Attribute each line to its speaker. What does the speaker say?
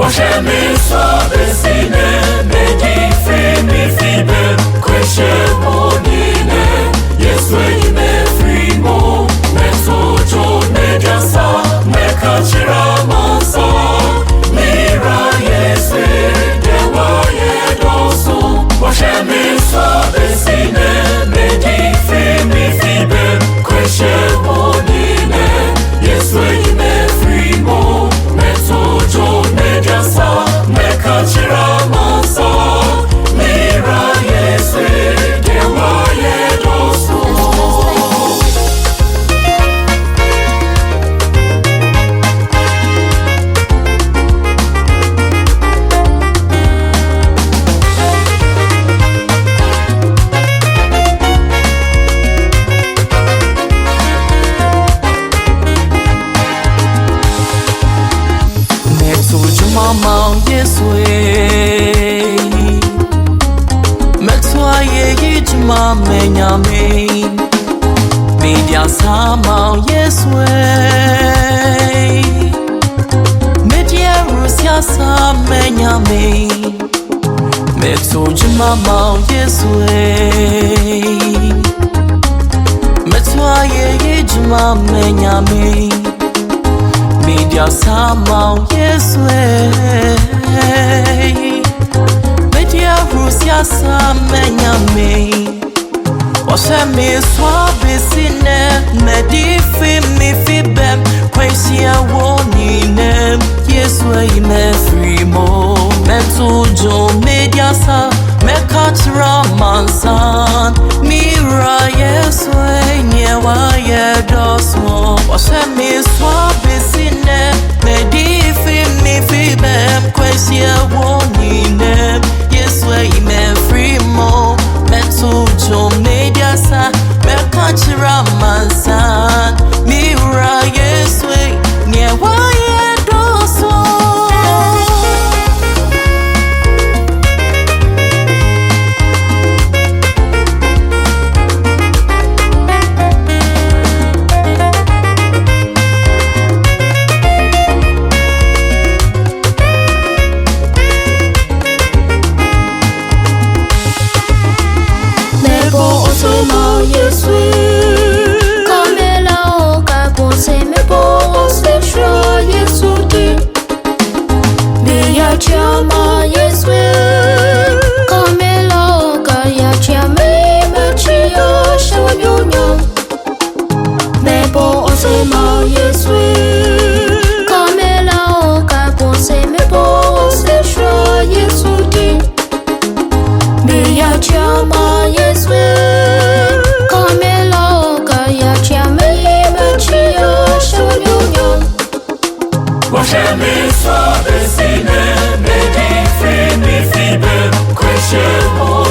Speaker 1: Jamais soit dessiné, mais dit fait mes fibres, question mon dîner, yes, way, me free mo, me sojo, me jasa, me kachira mansa, mira, yes, dewa, ye doso. Jamais soit dessiné, mais dit fait mes fibres, question mon dîner, yes, way, me free mo, me sojo, me jasa, me kachira mansa, mira, yes, dewa, ye doso.
Speaker 2: Mama, yes way. Mexwa ye juma menyame. Media sama yes way. Media Russia sa menyame. Mexo juma yes way. Mexwa ye juma menyame. Media sama yes way. Media Russia sa menyame. Washa me swabe sine medi fi mi fi bem kwensia woni nem yes way me free mo me tujo media sa me kachra mansan mira yes way nyewa ye dosmo washa me swabe sine medi fi mi fi bem kwensia woni nem yes way me free mo me tujo media sa me kachira mansan mira yes way nyewa ye doso.
Speaker 3: Chama Yeswe, Kamela Kaya Chame Machio Shawanyonyo, Mebo Osema Yeswe, Kamela Kapo Semebo Sesha Yesudi, Bia Chama Yeswe, Kamela Kaya Chame Machio Shawanyonyo.
Speaker 1: Jamais soit dessiné, mais dit fait mes fibres, question.